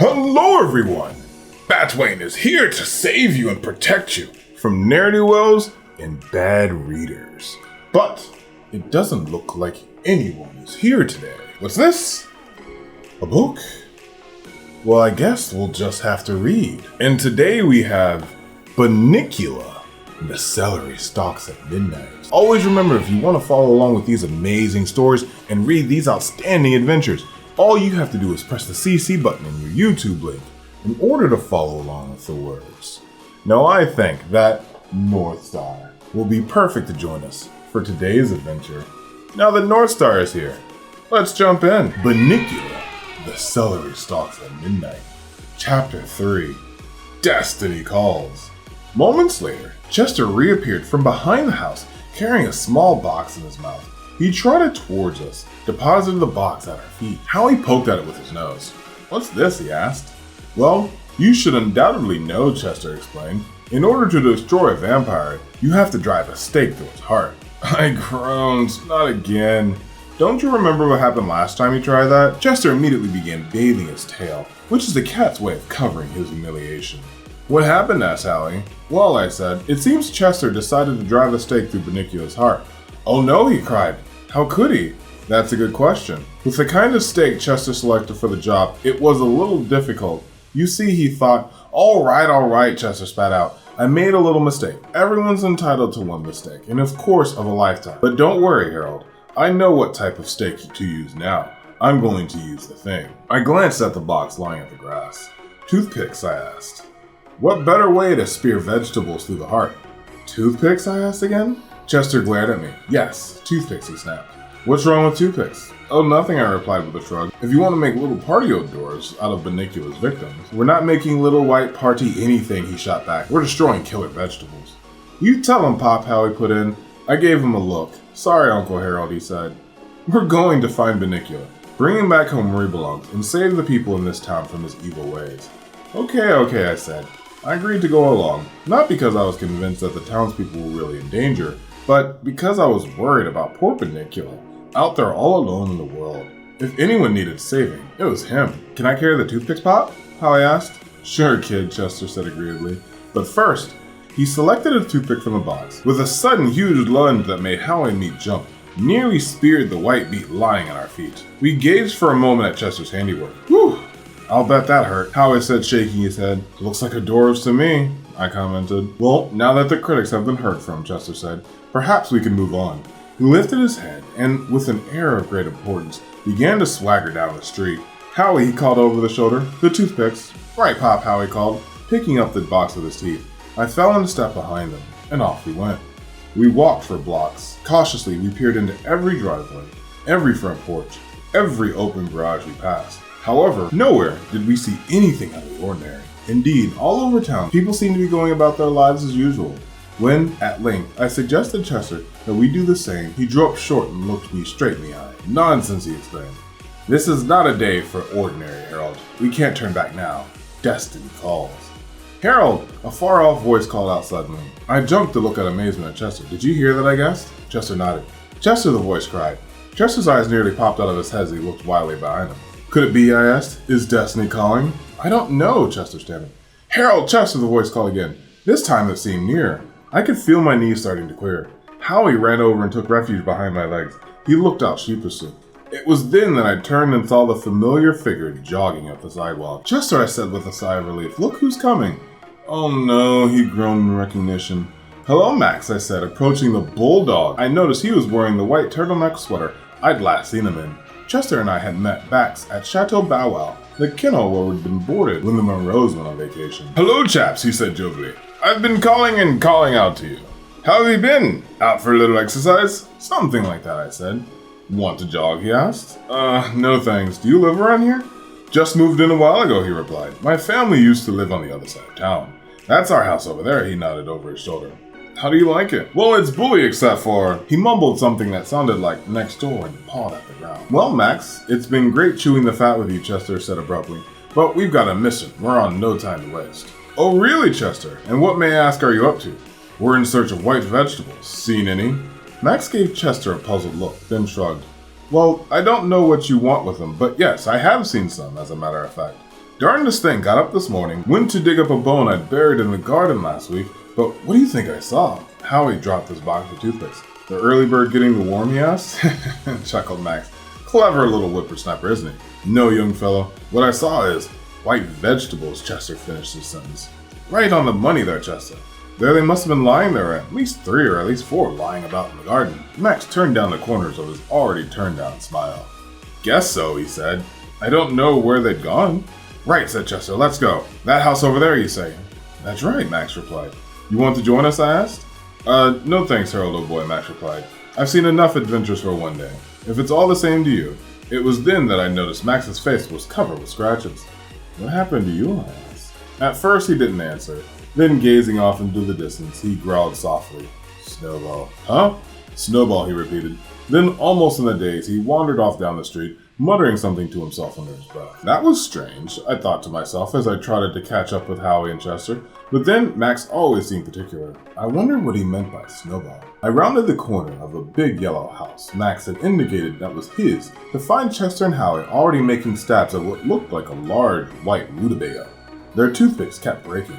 Hello everyone! Batwain is here to save you and protect you from ne'er-do-wells and bad readers. But it doesn't look like anyone is here today. What's this? A book? Well, I guess we'll just have to read. And today we have Bunnicula, the Celery Stalks at Midnight. Always remember, if you want to follow along with these amazing stories and read these outstanding adventures, all you have to do is press the CC button in your YouTube link in order to follow along with the words. Now I think that North Star will be perfect to join us for today's adventure. Now that North Star is here, let's jump in. Bunnicula, the Celery Stalks at Midnight. Chapter 3, Destiny Calls. Moments later, Chester reappeared from behind the house carrying a small box in his mouth. He trotted towards us, deposited the box at our feet. Howie poked at it with his nose. "What's this?" he asked. "Well, you should undoubtedly know," Chester explained. "In order to destroy a vampire, you have to drive a stake through its heart." I groaned. Not again. "Don't you remember what happened last time you tried that?" Chester immediately began bathing his tail, which is the cat's way of covering his humiliation. "What happened?" asked Howie. "Well," I said, "it seems Chester decided to drive a stake through Bunnicula's heart." "Oh no," he cried. "How could he?" "That's a good question. With the kind of stake Chester selected for the job, it was a little difficult. You see, he thought." All right, Chester spat out. "I made a little mistake. Everyone's entitled to one mistake, and of course of a lifetime. But don't worry, Harold. I know what type of stake to use now. I'm going to use the thing." I glanced at the box lying at the grass. "Toothpicks?" I asked. "What better way to spear vegetables through the heart?" "Toothpicks?" I asked again. Chester glared at me. "Yes, toothpicks," he snapped. "What's wrong with toothpicks?" "Oh, nothing," I replied with a shrug. "If you want to make little party outdoors out of Bunnicula's victims." "We're not making little white party anything," he shot back. "We're destroying killer vegetables." "You tell him, Pop," Howie put in. I gave him a look. "Sorry, Uncle Harold," he said. "We're going to find Bunnicula, bring him back home where he belongs, and save the people in this town from his evil ways." Okay, I said. I agreed to go along, not because I was convinced that the townspeople were really in danger, but because I was worried about poor Bunnicula, out there all alone in the world. If anyone needed saving, it was him. "Can I carry the toothpicks, Pop?" Howie asked. "Sure, kid," Chester said agreeably. But first, he selected a toothpick from the box. With a sudden huge lunge that made Howie and me jump, nearly speared the white meat lying at our feet. We gazed for a moment at Chester's handiwork. "Whew! I'll bet that hurt," Howie said, shaking his head. "Looks like a dwarves to me," I commented. "Well, now that the critics have been heard from," Chester said, "perhaps we can move on." He lifted his head and, with an air of great importance, began to swagger down the street. "Howie," he called over the shoulder, "the toothpicks." "Right, Pop," Howie called, picking up the box with his teeth. I fell in a step behind them, and off we went. We walked for blocks. Cautiously, we peered into every driveway, every front porch, every open garage we passed. However, nowhere did we see anything out of the ordinary. Indeed, all over town, people seemed to be going about their lives as usual. When, at length, I suggested Chester that we do the same, he drew up short and looked me straight in the eye. "Nonsense," he exclaimed. "This is not a day for ordinary, Harold. We can't turn back now. Destiny calls." "Harold!" a far-off voice called out suddenly. I jumped to look at amazement at Chester. "Did you hear that, I guessed?" Chester nodded. "Chester," the voice cried. Chester's eyes nearly popped out of his head as he looked wildly behind him. "Could it be?" I asked. "Is Destiny calling?" "I don't know," Chester stammered. "Harold!" Chester, the voice called again. This time it seemed nearer. I could feel my knees starting to clear. Howie ran over and took refuge behind my legs. He looked out sheepishly. It was then that I turned and saw the familiar figure jogging up the sidewalk. "Chester," I said with a sigh of relief. "Look who's coming." "Oh no," he groaned in recognition. "Hello, Max," I said, approaching the bulldog. I noticed he was wearing the white turtleneck sweater I'd last seen him in. Chester and I had met Bax at Chateau Bow Wow, the kennel where we'd been boarded when the Monroes went on vacation. "Hello, chaps," he said jovially. "I've been calling out to you. How have you been? Out for a little exercise?" "Something like that," I said. "Want to jog?" he asked. No thanks. Do you live around here?" "Just moved in a while ago," he replied. "My family used to live on the other side of town. That's our house over there," he nodded over his shoulder. "How do you like it?" "Well, it's bully except for..." He mumbled something that sounded like next door and pawed at the ground. "Well, Max, it's been great chewing the fat with you," Chester said abruptly. "But we've got a mission. We're on no time to waste." "Oh, really, Chester? And what, may I ask, are you up to?" "We're in search of white vegetables. Seen any?" Max gave Chester a puzzled look, then shrugged. "Well, I don't know what you want with them, but yes, I have seen some, as a matter of fact. Darndest thing got up this morning, went to dig up a bone I'd buried in the garden last week, but what do you think I saw? Howie dropped his box of toothpicks. The early bird getting the worm, he asked? Chuckled Max. Clever little whippersnapper, isn't he? No, young fellow. What I saw is white vegetables, Chester finished his sentence. Right on the money there, Chester. There they must have been lying there, at least 3 or at least 4 lying about in the garden. Max turned down the corners of his already turned down smile. Guess so, he said. I don't know where they'd gone. Right, said Chester, let's go. That house over there, you say? That's right, Max replied. You want to join us, I asked? No thanks, Harold, old boy, Max replied. I've seen enough adventures for one day. If it's all the same to you. It was then that I noticed Max's face was covered with scratches. What happened to you, I asked? At first he didn't answer. Then, gazing off into the distance, he growled softly. Snowball. Huh? Snowball, he repeated. Then, almost in a daze, he wandered off down the street, muttering something to himself under his breath. That was strange, I thought to myself as I trotted to catch up with Howie and Chester. But then, Max always seemed particular. I wondered what he meant by Snowball. I rounded the corner of a big yellow house Max had indicated that was his to find Chester and Howie already making stabs at what looked like a large white rutabaga. Their toothpicks kept breaking.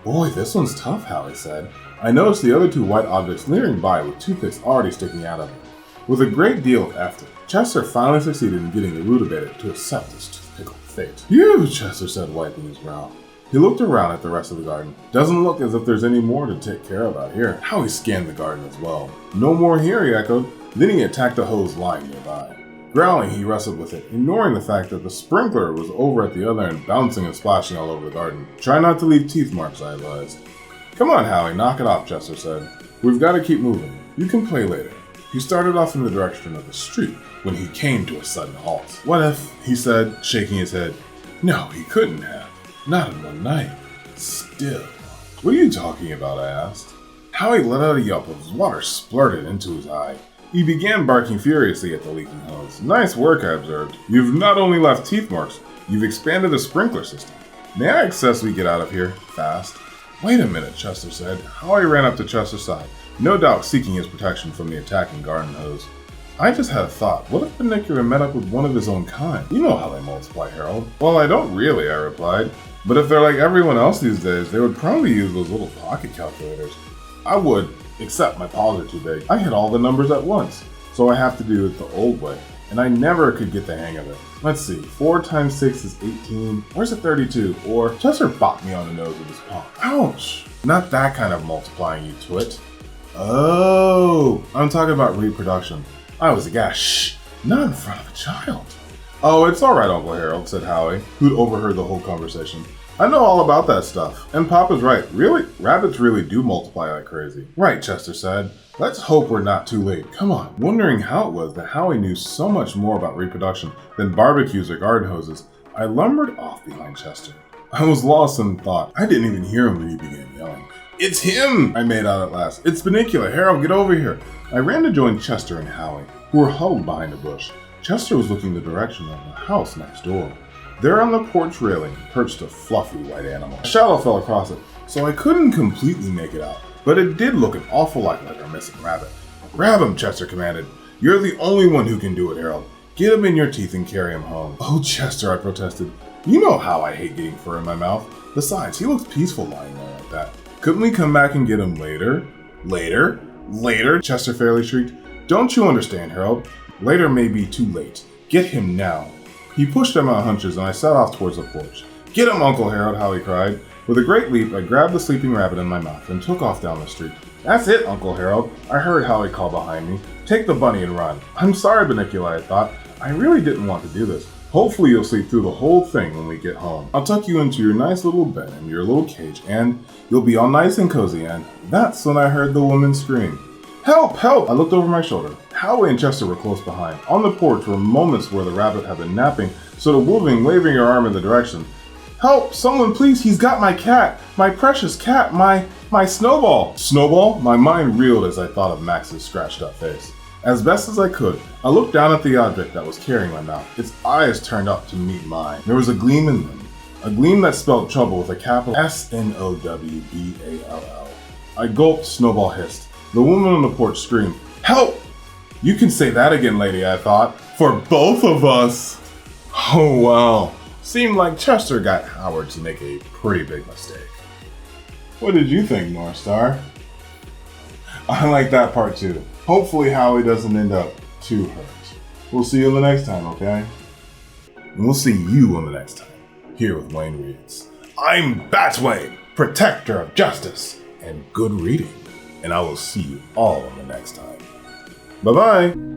Boy, this one's tough, Howie said. I noticed the other 2 white objects leering by with toothpicks already sticking out of them. With a great deal of effort, Chester finally succeeded in getting the rutabaga to accept his toothpickle fate. Phew, Chester said, wiping his brow. He looked around at the rest of the garden. Doesn't look as if there's any more to take care of out here. Howie scanned the garden as well. No more here, he echoed. Then he attacked a hose lying nearby. Growling, he wrestled with it, ignoring the fact that the sprinkler was over at the other end, bouncing and splashing all over the garden. Try not to leave teeth marks, I advised. Come on, Howie, knock it off, Chester said. We've got to keep moving. You can play later. He started off in the direction of the street when he came to a sudden halt. What if, he said, shaking his head. No, he couldn't have. Not in one night. Still. What are you talking about, I asked. Howie let out a yelp as water splurted into his eye. He began barking furiously at the leaking hose. Nice work, I observed. You've not only left teeth marks, you've expanded the sprinkler system. May I suggest we get out of here, fast? Wait a minute, Chester said. Howie ran up to Chester's side, no doubt seeking his protection from the attacking garden hose. I just had a thought. What if Bunnicula met up with one of his own kind? You know how they multiply, Harold. Well, I don't really, I replied. But if they're like everyone else these days, they would probably use those little pocket calculators. I would, except my paws are too big. I hit all the numbers at once, so I have to do it the old way, and I never could get the hang of it. Let's see, 4 times 6 is 18. Where's the 32? Or Chester bopped me on the nose with his paw. Ouch! Not that kind of multiplying, you twit. Oh, I'm talking about reproduction. I was aghast. Shh, not in front of a child. Oh, it's all right, Uncle Harold, said Howie, who'd overheard the whole conversation. I know all about that stuff. And Papa's right. Really? Rabbits really do multiply like crazy. Right, Chester said. Let's hope we're not too late. Come on. Wondering how it was that Howie knew so much more about reproduction than barbecues or garden hoses, I lumbered off behind Chester. I was lost in thought. I didn't even hear him when he began yelling. It's him! I made out at last. It's Bunnicula. Harold, get over here. I ran to join Chester and Howie, who were huddled behind a bush. Chester was looking the direction of the house next door. There on the porch railing perched a fluffy white animal. A shadow fell across it, so I couldn't completely make it out, but it did look an awful lot like our missing rabbit. Grab him, Chester commanded. You're the only one who can do it, Harold. Get him in your teeth and carry him home. Oh, Chester, I protested. You know how I hate getting fur in my mouth. Besides, he looks peaceful lying there like that. Couldn't we come back and get him later? Later, Chester fairly shrieked. Don't you understand, Harold? Later may be too late. Get him now. He pushed at my hunches and I set off towards the porch. Get him, Uncle Harold, Howie cried. With a great leap, I grabbed the sleeping rabbit in my mouth and took off down the street. That's it, Uncle Harold, I heard Howie call behind me. Take the bunny and run. I'm sorry, Bunnicula, I thought. I really didn't want to do this. Hopefully you'll sleep through the whole thing when we get home. I'll tuck you into your nice little bed in your little cage and you'll be all nice and cozy, and that's when I heard the woman scream. Help! Help! I looked over my shoulder. Howie and Chester were close behind. On the porch were moments where the rabbit had been napping, sort of waving her arm in the direction. Help! Someone please! He's got my cat! My precious cat! My Snowball! Snowball? My mind reeled as I thought of Max's scratched up face. As best as I could, I looked down at the object that was carrying my mouth. Its eyes turned up to meet mine. There was a gleam in them. A gleam that spelled trouble with a capital S-N-O-W-B-A-L-L. I gulped, Snowball hissed. The woman on the porch screamed, Help! You can say that again, lady, I thought. For both of us! Oh, wow. Seemed like Chester got Howard to make a pretty big mistake. What did you think, North Star? I like that part too. Hopefully Howie doesn't end up too hurt. We'll see you on the next time, okay? And we'll see you on the next time, here with Wayne Reads. I'm Batwayne, protector of justice and good reading, and I will see you all on the next time. Bye-bye!